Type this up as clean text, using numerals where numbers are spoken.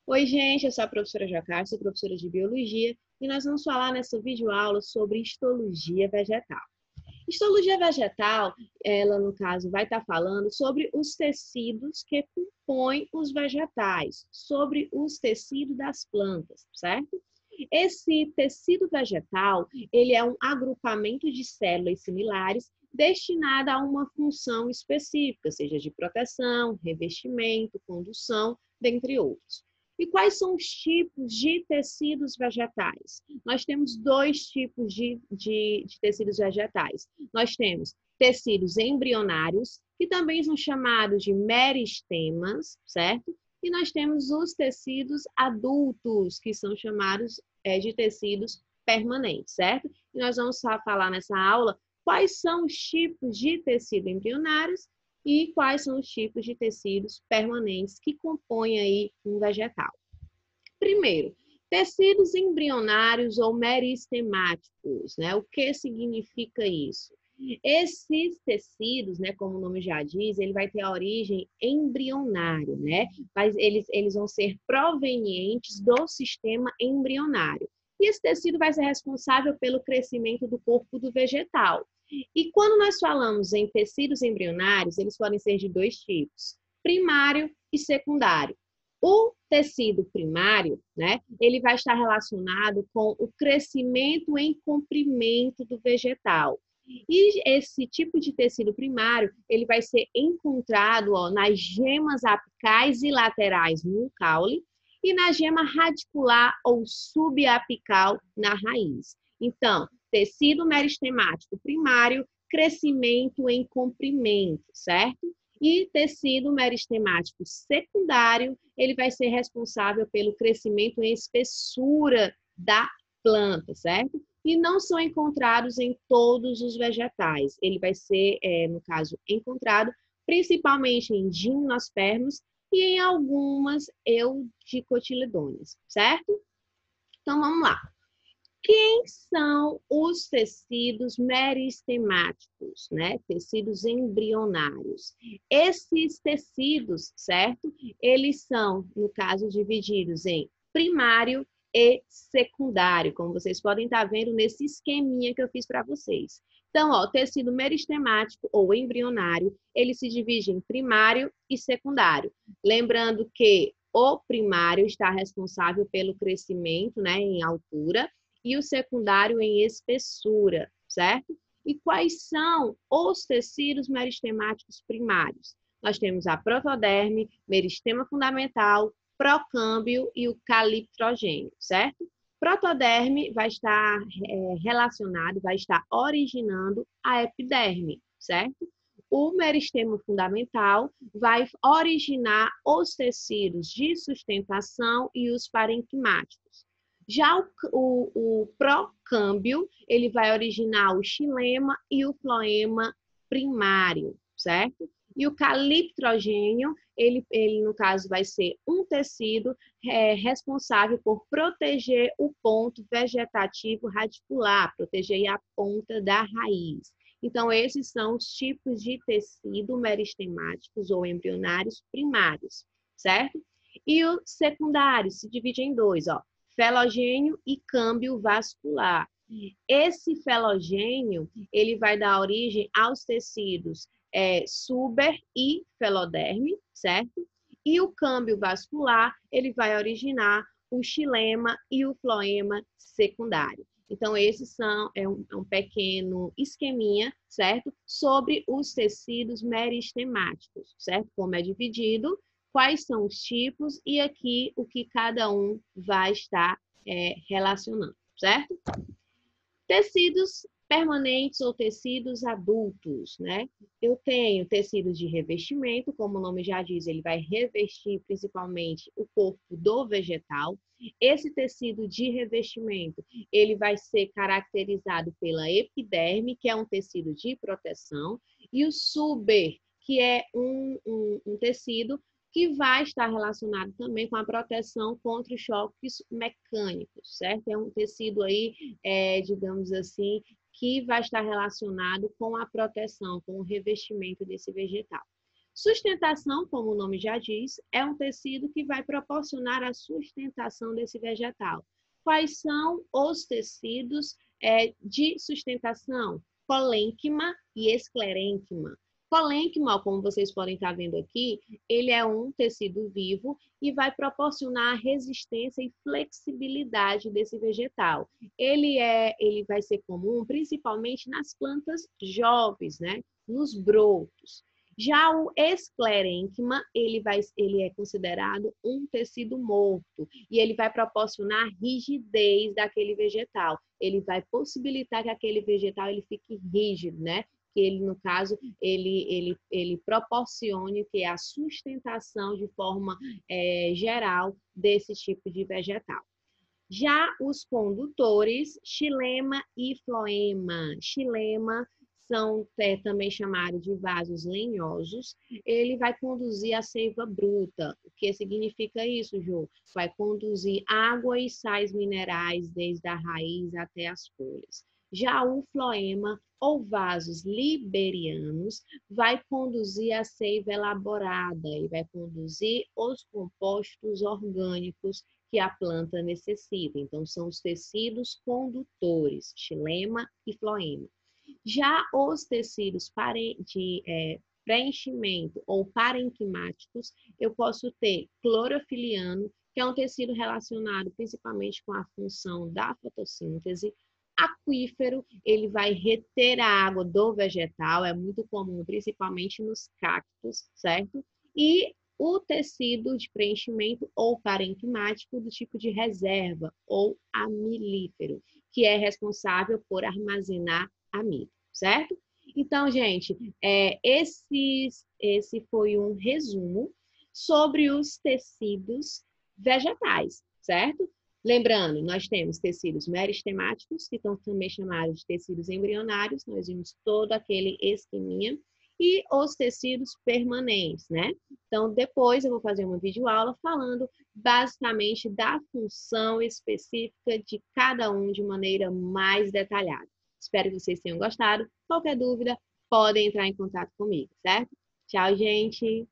Oi, gente, eu sou a professora Jacar, sou professora de Biologia e nós vamos falar nessa videoaula sobre histologia vegetal. Histologia vegetal, ela no caso vai estar falando sobre os tecidos que compõem os vegetais, sobre os tecidos das plantas, certo? Esse tecido vegetal, ele é um agrupamento de células similares destinada a uma função específica, seja de proteção, revestimento, condução, dentre outros. E quais são os tipos de tecidos vegetais? Nós temos dois tipos de tecidos vegetais. Nós temos tecidos embrionários, que também são chamados de meristemas, certo? E nós temos os tecidos adultos, que são chamados de tecidos permanentes, certo? E nós vamos falar nessa aula quais são os tipos de tecido embrionários e quais são os tipos de tecidos permanentes que compõem aí um vegetal. Primeiro, tecidos embrionários ou meristemáticos, né? O que significa isso? Esses tecidos, né, como o nome já diz, ele vai ter a origem embrionária, né? Mas eles vão ser provenientes do sistema embrionário. E esse tecido vai ser responsável pelo crescimento do corpo do vegetal. E quando nós falamos em tecidos embrionários, eles podem ser de dois tipos, primário e secundário. O tecido primário, né, ele vai estar relacionado com o crescimento em comprimento do vegetal. E esse tipo de tecido primário, ele vai ser encontrado nas gemas apicais e laterais no caule e na gema radicular ou subapical na raiz. Então, tecido meristemático primário, crescimento em comprimento, certo? E tecido meristemático secundário, ele vai ser responsável pelo crescimento em espessura da planta, certo? E não são encontrados em todos os vegetais. Ele vai ser, no caso, encontrado principalmente em gimnospermos e em algumas eudicotiledôneas, certo? Então, vamos lá. Quem são os tecidos meristemáticos, né? Tecidos embrionários. Esses tecidos, certo? Eles são, no caso, divididos em primário e secundário, como vocês podem estar vendo nesse esqueminha que eu fiz para vocês. Então, ó, o tecido meristemático ou embrionário, ele se divide em primário e secundário. Lembrando que o primário está responsável pelo crescimento, né, em altura, e o secundário em espessura, certo? E quais são os tecidos meristemáticos primários? Nós temos a protoderme, meristema fundamental, procâmbio e o caliptrogênio, certo? Protoderme vai estar relacionado, vai estar originando a epiderme, certo? O meristema fundamental vai originar os tecidos de sustentação e os parenquimáticos. Já o procâmbio, ele vai originar o xilema e o floema primário, certo? E o caliptrogênio, ele no caso vai ser um tecido responsável por proteger o ponto vegetativo radicular, proteger a ponta da raiz. Então, esses são os tipos de tecido meristemáticos ou embrionários primários, certo? E o secundário se divide em dois, ó, felogênio e câmbio vascular. Esse felogênio, ele vai dar origem aos tecidos suber e feloderme, certo? E o câmbio vascular, ele vai originar o xilema e o floema secundário. Então, esses são um pequeno esqueminha, certo? Sobre os tecidos meristemáticos, certo? Como é dividido, quais são os tipos e aqui o que cada um vai estar relacionando, certo? Tecidos permanentes ou tecidos adultos, né? Eu tenho tecidos de revestimento, como o nome já diz, ele vai revestir principalmente o corpo do vegetal. Esse tecido de revestimento, ele vai ser caracterizado pela epiderme, que é um tecido de proteção, e o suber, que é um tecido que vai estar relacionado também com a proteção contra os choques mecânicos, certo? É um tecido aí, digamos assim, que vai estar relacionado com a proteção, com o revestimento desse vegetal. Sustentação, como o nome já diz, é um tecido que vai proporcionar a sustentação desse vegetal. Quais são os tecidos de sustentação? Colênquima e esclerênquima. Colênquima, como vocês podem estar vendo aqui, ele é um tecido vivo e vai proporcionar a resistência e flexibilidade desse vegetal. Ele vai ser comum principalmente nas plantas jovens, né? Nos brotos. Já o esclerênquima, ele é considerado um tecido morto e ele vai proporcionar rigidez daquele vegetal. Ele vai possibilitar que aquele vegetal ele fique rígido, né? Que ele, no caso, ele proporcione que a sustentação de forma geral desse tipo de vegetal. Já os condutores, xilema e floema. Xilema são também chamados de vasos lenhosos. Ele vai conduzir a seiva bruta. O que significa isso, Jô? Vai conduzir água e sais minerais desde a raiz até as folhas. Já o floema, ou vasos liberianos, vai conduzir a seiva elaborada e vai conduzir os compostos orgânicos que a planta necessita. Então, são os tecidos condutores, xilema e floema. Já os tecidos de preenchimento ou parenquimáticos, eu posso ter clorofiliano, que é um tecido relacionado principalmente com a função da fotossíntese. Aquífero, ele vai reter a água do vegetal, é muito comum, principalmente nos cactos, certo? E o tecido de preenchimento ou parenquimático do tipo de reserva ou amilífero, que é responsável por armazenar amido, certo? Então, gente, esse foi um resumo sobre os tecidos vegetais, certo? Lembrando, nós temos tecidos meristemáticos, que estão também chamados de tecidos embrionários, nós vimos todo aquele esqueminha, e os tecidos permanentes, né? Então, depois eu vou fazer uma videoaula falando basicamente da função específica de cada um de maneira mais detalhada. Espero que vocês tenham gostado. Qualquer dúvida, podem entrar em contato comigo, certo? Tchau, gente!